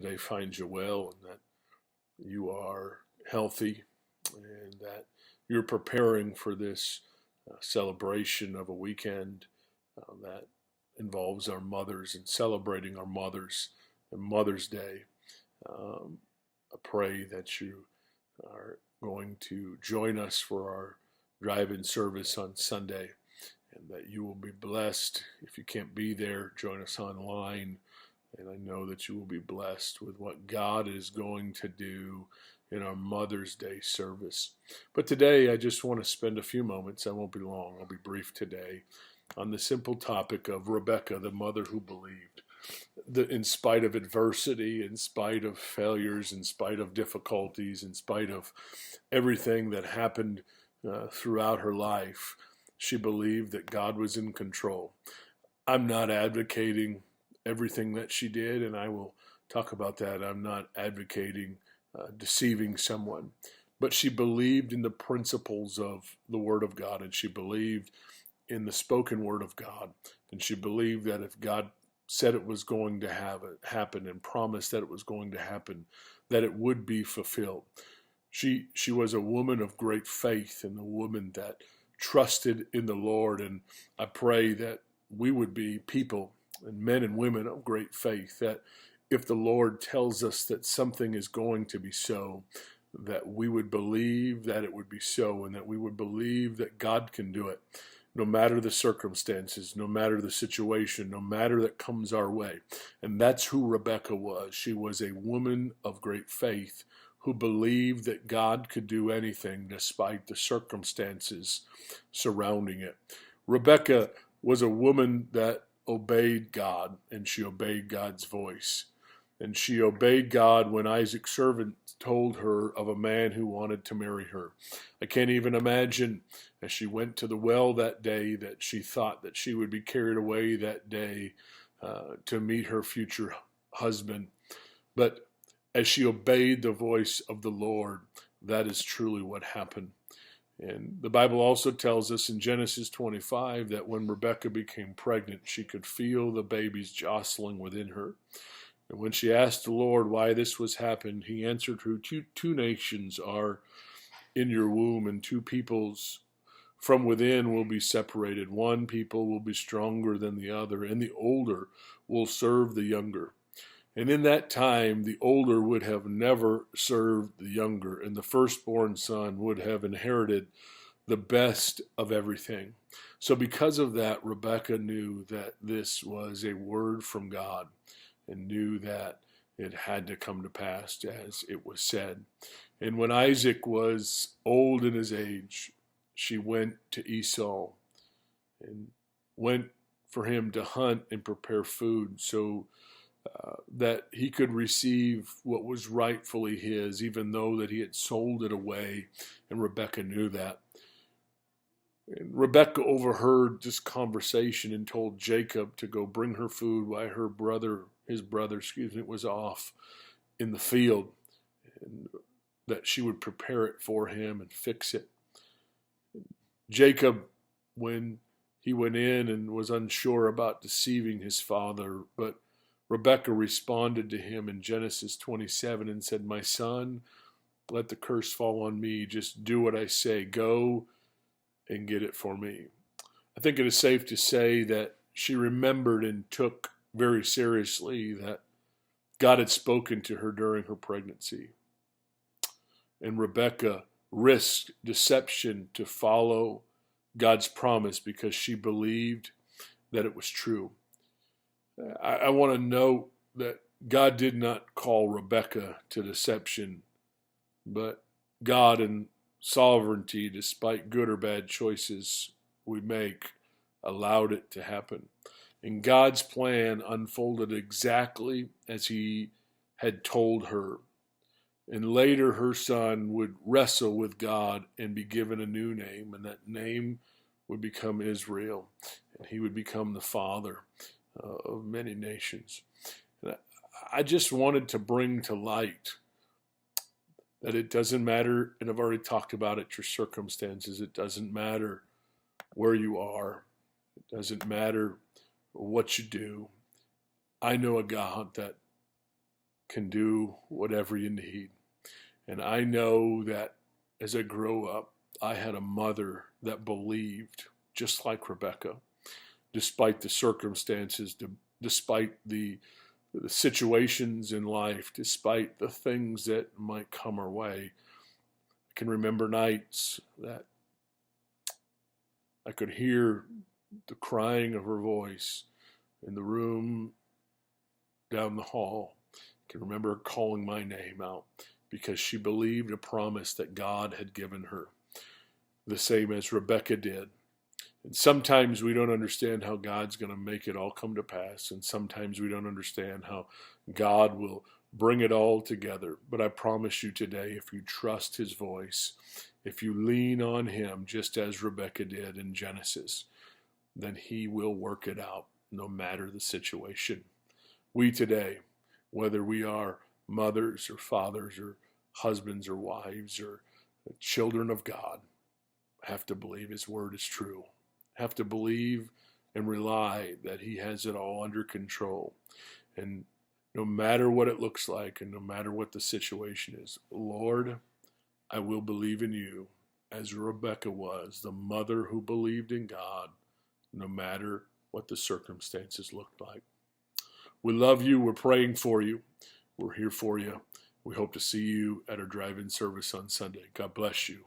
Today finds you well and that you are healthy and that you're preparing for this celebration of a weekend that involves our mothers and celebrating our mothers and Mother's Day. Um, I pray that you are going to join us for our drive-in service on Sunday and that you will be blessed. If you can't be there, join us online. And I know that you will be blessed with what God is going to do in our Mother's Day service. But today, I just want to spend a few moments, I won't be long, I'll be brief today, on the simple topic of Rebecca, the mother who believed. In spite of adversity, in spite of failures, in spite of difficulties, in spite of everything that happened throughout her life, she believed that God was in control. I'm not advocating everything that she did, and I will talk about that. I'm not advocating deceiving someone, but she believed in the principles of the Word of God, and she believed in the spoken Word of God, and she believed that if God said it was going to have it happen and promised that it was going to happen, that it would be fulfilled. She was a woman of great faith and a woman that trusted in the Lord, and I pray that we would be people and men and women of great faith, that if the Lord tells us that something is going to be so, that we would believe that it would be so, and that we would believe that God can do it, no matter the circumstances, no matter the situation, no matter that comes our way. And that's who Rebecca was. She was a woman of great faith who believed that God could do anything despite the circumstances surrounding it. Rebecca was a woman that obeyed God, and she obeyed God's voice. And she obeyed God when Isaac's servant told her of a man who wanted to marry her. I can't even imagine, as she went to the well that day, that she thought that she would be carried away that day to meet her future husband. But as she obeyed the voice of the Lord, that is truly what happened. And the Bible also tells us in Genesis 25 that when Rebekah became pregnant, she could feel the babies jostling within her. And when she asked the Lord why this was happened, he answered her, two nations are in your womb, and two peoples from within will be separated. One people will be stronger than the other, and the older will serve the younger. And in that time, the older would have never served the younger, and the firstborn son would have inherited the best of everything. So, because of that, Rebekah knew that this was a word from God and knew that it had to come to pass as it was said. And when Isaac was old in his age, she went to Esau and went for him to hunt and prepare food so that he could receive what was rightfully his, even though that he had sold it away, and Rebekah knew that. And Rebekah overheard this conversation and told Jacob to go bring her food while his brother, was off in the field, and that she would prepare it for him and fix it. Jacob, when he went in and was unsure about deceiving his father, but Rebekah responded to him in Genesis 27 and said, "My son, let the curse fall on me. Just do what I say. Go and get it for me." I think it is safe to say that she remembered and took very seriously that God had spoken to her during her pregnancy. And Rebekah risked deception to follow God's promise because she believed that it was true. I want to note that God did not call Rebekah to deception, but God in sovereignty, despite good or bad choices we make, allowed it to happen. And God's plan unfolded exactly as he had told her. And later her son would wrestle with God and be given a new name, and that name would become Israel, and he would become the father of many nations. And I just wanted to bring to light that it doesn't matter, and I've already talked about it, your circumstances. It doesn't matter where you are. It doesn't matter what you do. I know a God that can do whatever you need. And I know that as I grew up, I had a mother that believed, just like Rebecca, despite the circumstances, despite the situations in life, despite the things that might come our way. I can remember nights that I could hear the crying of her voice in the room down the hall. I can remember her calling my name out because she believed a promise that God had given her, the same as Rebecca did. And sometimes we don't understand how God's going to make it all come to pass, and sometimes we don't understand how God will bring it all together. But I promise you today, if you trust his voice, if you lean on him, just as Rebecca did in Genesis, then he will work it out no matter the situation. We today, whether we are mothers or fathers or husbands or wives or children of God, have to believe his word is true. Have to believe and rely that he has it all under control. And no matter what it looks like and no matter what the situation is, Lord, I will believe in you as Rebecca was, the mother who believed in God, no matter what the circumstances looked like. We love you. We're praying for you. We're here for you. We hope to see you at our drive-in service on Sunday. God bless you.